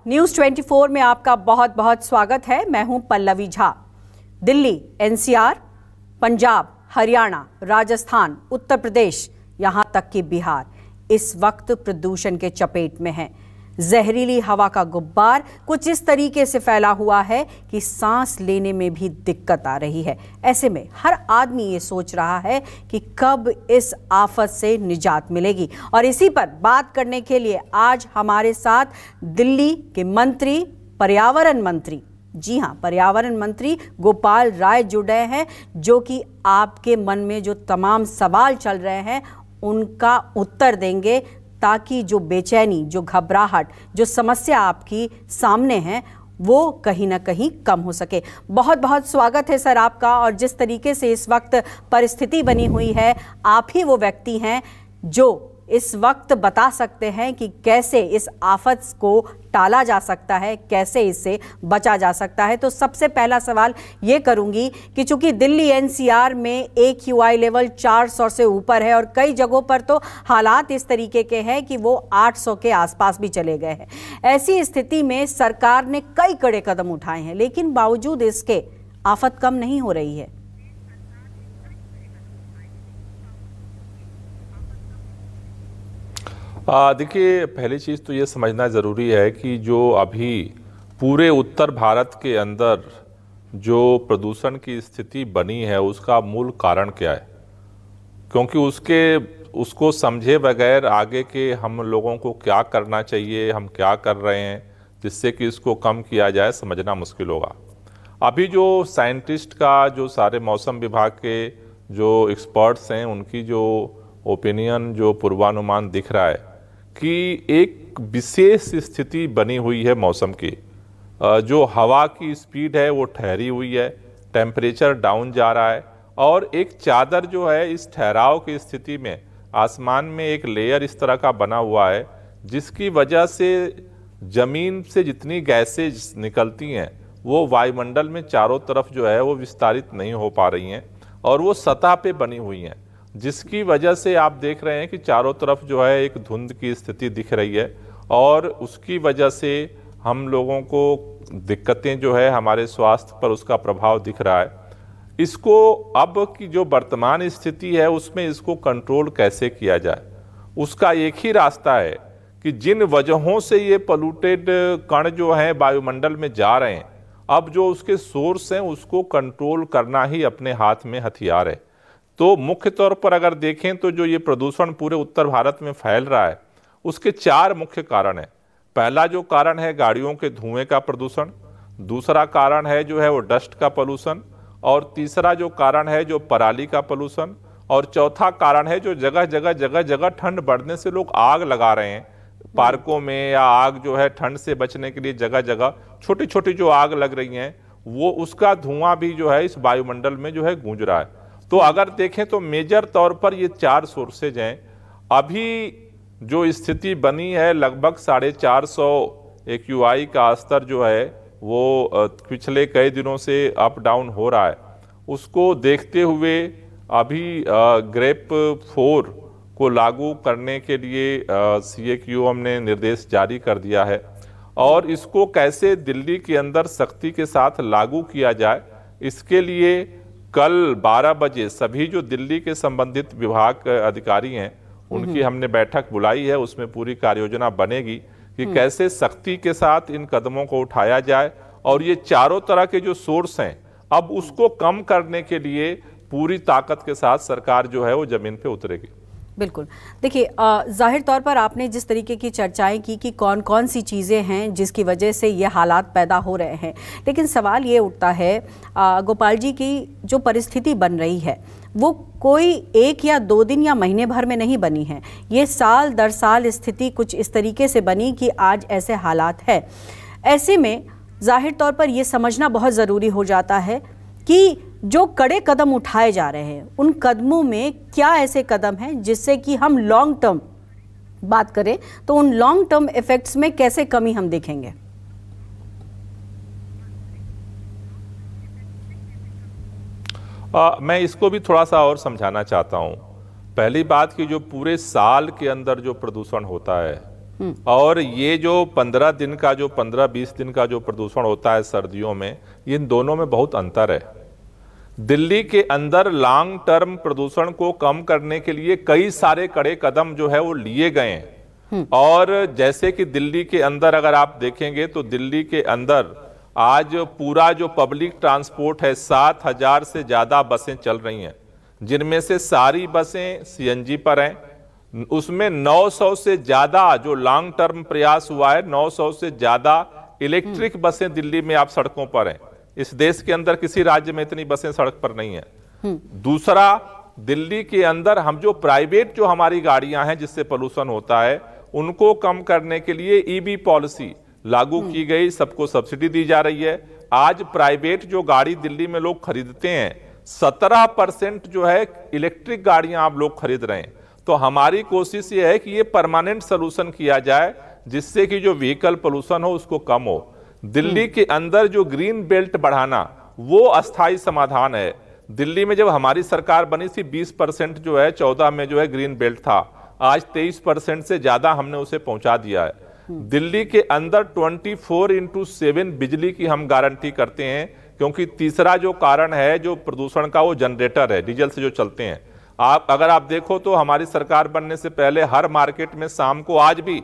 News 24 में आपका बहुत बहुत स्वागत है। मैं हूं पल्लवी झा। दिल्ली, एनसीआर, पंजाब, हरियाणा, राजस्थान, उत्तर प्रदेश, यहां तक कि बिहार इस वक्त प्रदूषण के चपेट में है। जहरीली हवा का गुब्बार कुछ इस तरीके से फैला हुआ है कि सांस लेने में भी दिक्कत आ रही है। ऐसे में हर आदमी ये सोच रहा है कि कब इस आफत से निजात मिलेगी। और इसी पर बात करने के लिए आज हमारे साथ दिल्ली के मंत्री, पर्यावरण मंत्री, जी हाँ, पर्यावरण मंत्री गोपाल राय जुड़ रहे हैं, जो कि आपके मन में जो तमाम सवाल चल रहे हैं उनका उत्तर देंगे, ताकि जो बेचैनी, जो घबराहट, जो समस्या आपकी सामने है वो कहीं ना कहीं कम हो सके। बहुत बहुत स्वागत है सर आपका। और जिस तरीके से इस वक्त परिस्थिति बनी हुई है, आप ही वो व्यक्ति हैं जो इस वक्त बता सकते हैं कि कैसे इस आफत को टाला जा सकता है, कैसे इससे बचा जा सकता है। तो सबसे पहला सवाल ये करूंगी कि चूंकि दिल्ली एनसीआर में AQI लेवल 400 से ऊपर है और कई जगहों पर तो हालात इस तरीके के हैं कि वो 800 के आसपास भी चले गए हैं। ऐसी स्थिति में सरकार ने कई कड़े कदम उठाए हैं, लेकिन बावजूद इसके आफत कम नहीं हो रही है। देखिए, पहली चीज़ तो ये समझना ज़रूरी है कि जो अभी पूरे उत्तर भारत के अंदर जो प्रदूषण की स्थिति बनी है उसका मूल कारण क्या है, क्योंकि उसको समझे बगैर आगे के हम लोगों को क्या करना चाहिए, हम क्या कर रहे हैं जिससे कि इसको कम किया जाए, समझना मुश्किल होगा। अभी जो साइंटिस्ट का, जो सारे मौसम विभाग के जो एक्सपर्ट्स हैं, उनकी जो ओपिनियन, जो पूर्वानुमान दिख रहा है कि एक विशेष स्थिति बनी हुई है मौसम की। जो हवा की स्पीड है वो ठहरी हुई है, टेम्परेचर डाउन जा रहा है और एक चादर जो है इस ठहराव की स्थिति में आसमान में एक लेयर इस तरह का बना हुआ है, जिसकी वजह से जमीन से जितनी गैसेज निकलती हैं वो वायुमंडल में चारों तरफ जो है वो विस्तारित नहीं हो पा रही हैं और वो सतह पे बनी हुई हैं, जिसकी वजह से आप देख रहे हैं कि चारों तरफ जो है एक धुंध की स्थिति दिख रही है और उसकी वजह से हम लोगों को दिक्कतें जो है, हमारे स्वास्थ्य पर उसका प्रभाव दिख रहा है। इसको अब की जो वर्तमान स्थिति है उसमें इसको कंट्रोल कैसे किया जाए, उसका एक ही रास्ता है कि जिन वजहों से ये पोल्यूटेड कण जो हैं वायुमंडल में जा रहे हैं, अब जो उसके सोर्स हैं उसको कंट्रोल करना ही अपने हाथ में हथियार है। तो मुख्य तौर पर अगर देखें तो जो ये प्रदूषण पूरे उत्तर भारत में फैल रहा है उसके 4 मुख्य कारण हैं। पहला जो कारण है गाड़ियों के धुएं का प्रदूषण, दूसरा कारण है जो है वो डस्ट का पोल्यूशन, और तीसरा जो कारण है जो पराली का पोल्यूशन, और चौथा कारण है जो जगह जगह ठंड बढ़ने से लोग आग लगा रहे हैं पार्कों में, या आग जो है ठंड से बचने के लिए जगह जगह छोटी छोटी जो आग लग रही हैं वो उसका धुआं भी जो है इस वायुमंडल में जो है गूंज रहा है। तो अगर देखें तो मेजर तौर पर ये 4 सोर्सेज हैं। अभी जो स्थिति बनी है लगभग 450 AQI का स्तर जो है वो पिछले कई दिनों से अप डाउन हो रहा है। उसको देखते हुए अभी ग्रेप 4 को लागू करने के लिए CAQM ने निर्देश जारी कर दिया है और इसको कैसे दिल्ली के अंदर सख्ती के साथ लागू किया जाए, इसके लिए कल 12 बजे सभी जो दिल्ली के संबंधित विभाग अधिकारी हैं उनकी हमने बैठक बुलाई है। उसमें पूरी कार्ययोजना बनेगी कि कैसे सख्ती के साथ इन कदमों को उठाया जाए और ये चारों तरह के जो सोर्स हैं अब उसको कम करने के लिए पूरी ताकत के साथ सरकार जो है वो जमीन पे उतरेगी। बिल्कुल। देखिए, जाहिर तौर पर आपने जिस तरीके की चर्चाएं की कि कौन कौन सी चीज़ें हैं जिसकी वजह से ये हालात पैदा हो रहे हैं, लेकिन सवाल ये उठता है गोपाल जी की जो परिस्थिति बन रही है वो कोई 1 या 2 दिन या महीने भर में नहीं बनी है। ये साल दर साल स्थिति कुछ इस तरीके से बनी कि आज ऐसे हालात है। ऐसे में जाहिर तौर पर यह समझना बहुत ज़रूरी हो जाता है कि जो कड़े कदम उठाए जा रहे हैं उन कदमों में क्या ऐसे कदम हैं जिससे कि हम लॉन्ग टर्म बात करें तो उन लॉन्ग टर्म इफेक्ट्स में कैसे कमी हम देखेंगे। मैं इसको भी थोड़ा सा और समझाना चाहता हूँ। पहली बात कि जो पूरे साल के अंदर जो प्रदूषण होता है और ये जो 15-20 दिन का जो प्रदूषण होता है सर्दियों में, इन दोनों में बहुत अंतर है। दिल्ली के अंदर लॉन्ग टर्म प्रदूषण को कम करने के लिए कई सारे कड़े कदम जो है वो लिए गए हैं। और जैसे कि दिल्ली के अंदर अगर आप देखेंगे तो दिल्ली के अंदर आज पूरा जो पब्लिक ट्रांसपोर्ट है, 7,000 से ज्यादा बसें चल रही हैं, जिनमें से सारी बसें सीएनजी पर हैं। उसमें 900 से ज्यादा जो लॉन्ग टर्म प्रयास हुआ है, 900 से ज्यादा इलेक्ट्रिक बसें दिल्ली में आप सड़कों पर हैं। इस देश के अंदर किसी राज्य में इतनी बसें सड़क पर नहीं है। दूसरा, दिल्ली के अंदर हम जो प्राइवेट जो हमारी गाड़ियां हैं जिससे पोल्यूशन होता है, उनको कम करने के लिए ईवी पॉलिसी लागू की गई, सबको सब्सिडी दी जा रही है। आज प्राइवेट जो गाड़ी दिल्ली में लोग खरीदते हैं, 17% जो है इलेक्ट्रिक गाड़ियां आप लोग खरीद रहे हैं। तो हमारी कोशिश ये है कि ये परमानेंट सोल्यूशन किया जाए, जिससे कि जो व्हीकल पोल्यूशन हो उसको कम हो। दिल्ली के अंदर जो ग्रीन बेल्ट बढ़ाना वो अस्थायी समाधान है। दिल्ली में जब हमारी सरकार बनी थी 20% जो है 14 में जो है ग्रीन बेल्ट था, आज 23% से ज्यादा हमने उसे पहुंचा दिया है। दिल्ली के अंदर 24/7 बिजली की हम गारंटी करते हैं, क्योंकि तीसरा जो कारण है जो प्रदूषण का, वो जनरेटर है, डीजल से जो चलते हैं। अगर आप देखो तो हमारी सरकार बनने से पहले हर मार्केट में शाम को, आज भी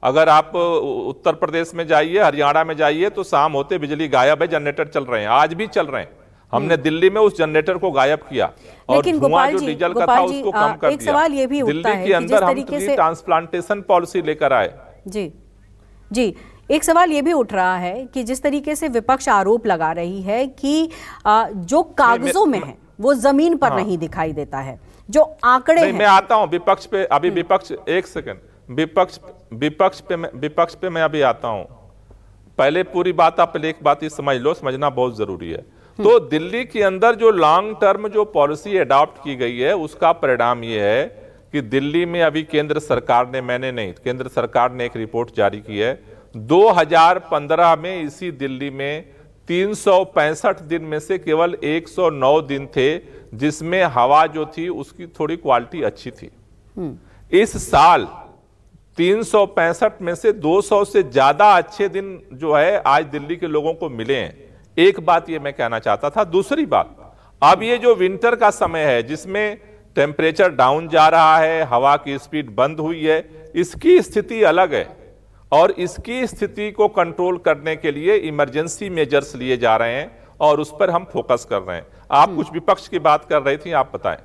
अगर आप उत्तर प्रदेश में जाइए, हरियाणा में जाइए, तो शाम होते बिजली गायब है, जनरेटर चल रहे हैं, आज भी चल रहे हैं। हमने दिल्ली में उस जनरेटर को गायब किया और धुआं जो डीजल का था उसको कम कर दिया। सवाल ये भी उठता दिल्ली है के अंदर हम ट्रांसप्लांटेशन पॉलिसी लेकर आए। जी, एक सवाल ये भी उठ रहा है कि जिस तरीके से विपक्ष आरोप लगा रही है कि जो कागजों में है वो जमीन पर नहीं दिखाई देता है, जो आंकड़े हैं। मैं आता हूं विपक्ष पे, अभी विपक्ष, एक सेकंड, विपक्ष पे मैं अभी आता हूं। पहले पूरी बात, आप पहले एक बात ये समझ लो, समझना बहुत जरूरी है। तो दिल्ली के अंदर जो लॉन्ग टर्म जो पॉलिसी अडॉप्ट की गई है, उसका परिणाम ये है कि दिल्ली में अभी केंद्र सरकार ने, मैंने नहीं, केंद्र सरकार ने एक रिपोर्ट जारी की है। 2015 में इसी दिल्ली में 365 दिन में से केवल 109 दिन थे जिसमें हवा जो थी उसकी थोड़ी क्वालिटी अच्छी थी। इस साल 365 में से 200 से ज्यादा अच्छे दिन जो है आज दिल्ली के लोगों को मिले हैं। एक बात ये मैं कहना चाहता था। दूसरी बात, अब ये जो विंटर का समय है जिसमें टेम्परेचर डाउन जा रहा है, हवा की स्पीड बंद हुई है, इसकी स्थिति अलग है और इसकी स्थिति को कंट्रोल करने के लिए इमरजेंसी मेजर्स लिए जा रहे हैं और उस पर हम फोकस कर रहे हैं। आप कुछ विपक्ष की बात कर रही थी, आप बताएं।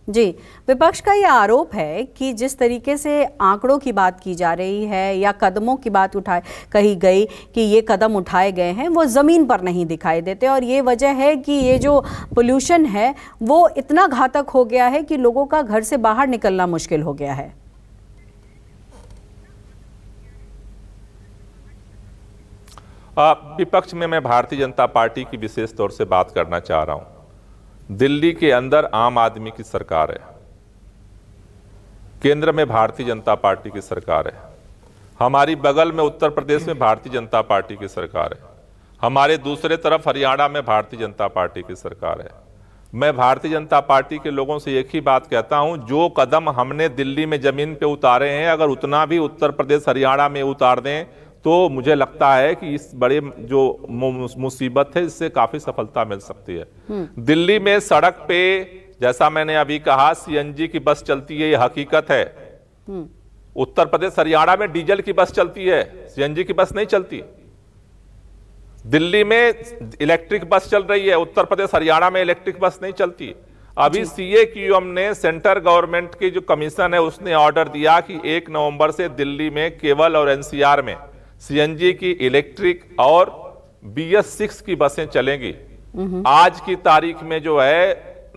जी, विपक्ष का यह आरोप है कि जिस तरीके से आंकड़ों की बात की जा रही है या कदमों की बात कही गई कि ये कदम उठाए गए हैं, वो ज़मीन पर नहीं दिखाई देते और ये वजह है कि ये जो पोल्यूशन है वो इतना घातक हो गया है कि लोगों का घर से बाहर निकलना मुश्किल हो गया है। विपक्ष में मैं भारतीय जनता पार्टी की विशेष तौर से बात करना चाह रहा हूं। दिल्ली के अंदर आम आदमी की सरकार है, केंद्र में भारतीय जनता पार्टी की सरकार है, हमारी बगल में उत्तर प्रदेश में भारतीय जनता पार्टी की सरकार है, हमारे दूसरे तरफ हरियाणा में भारतीय जनता पार्टी की सरकार है। मैं भारतीय जनता पार्टी के लोगों से एक ही बात कहता हूं, जो कदम हमने दिल्ली में जमीन पे उतारे हैं, अगर उतना भी उत्तर प्रदेश हरियाणा में उतार दें तो मुझे लगता है कि इस बड़े जो मुसीबत है इससे काफी सफलता मिल सकती है। दिल्ली में सड़क पे, जैसा मैंने अभी कहा, सीएनजी की बस चलती है, ये हकीकत है। उत्तर प्रदेश हरियाणा में डीजल की बस चलती है, सीएनजी की बस नहीं चलती। दिल्ली में इलेक्ट्रिक बस चल रही है, उत्तर प्रदेश हरियाणा में इलेक्ट्रिक बस नहीं चलती। अभी सीएक्यूएम ने, सेंट्रल गवर्नमेंट की जो कमीशन है, उसने ऑर्डर दिया कि 1 नवंबर से दिल्ली में केवल और एनसीआर में सीएनजी की इलेक्ट्रिक और BS6 की बसें चलेंगी। आज की तारीख में जो है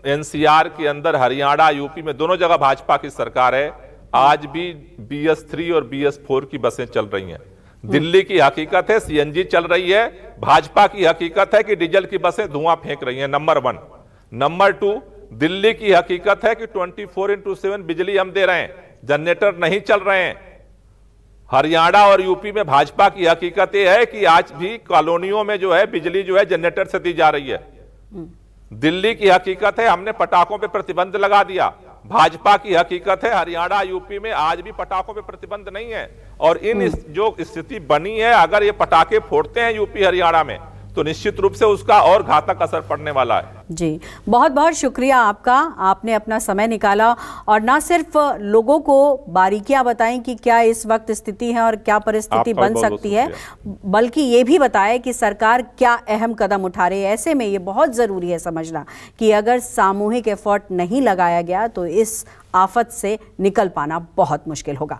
एनसीआर के अंदर हरियाणा, यूपी में दोनों जगह भाजपा की सरकार है, आज भी BS3 और BS4 की बसें चल रही हैं। दिल्ली की हकीकत है सीएनजी चल रही है, भाजपा की हकीकत है कि डीजल की बसें धुआं फेंक रही हैं, नंबर 1। नंबर 2, दिल्ली की हकीकत है कि 24/7 बिजली हम दे रहे हैं, जनरेटर नहीं चल रहे हैं। हरियाणा और यूपी में भाजपा की हकीकत यह है कि आज भी कॉलोनियों में जो है बिजली जो है जनरेटर से दी जा रही है। दिल्ली की हकीकत है हमने पटाखों पे प्रतिबंध लगा दिया, भाजपा की हकीकत है, हरियाणा यूपी में आज भी पटाखों पे प्रतिबंध नहीं है। और इन जो स्थिति बनी है, अगर ये पटाखे फोड़ते हैं यूपी हरियाणा में तो निश्चित रूप से उसका और घातक असर पड़ने वाला है। जी, बहुत बहुत शुक्रिया आपका, आपने अपना समय निकाला और ना सिर्फ लोगों को बारीकियां बताएं कि क्या इस वक्त स्थिति है और क्या परिस्थिति बन सकती है, बल्कि ये भी बताएं कि सरकार क्या अहम कदम उठा रही है। ऐसे में ये बहुत ज़रूरी है समझना कि अगर सामूहिक एफर्ट नहीं लगाया गया तो इस आफत से निकल पाना बहुत मुश्किल होगा।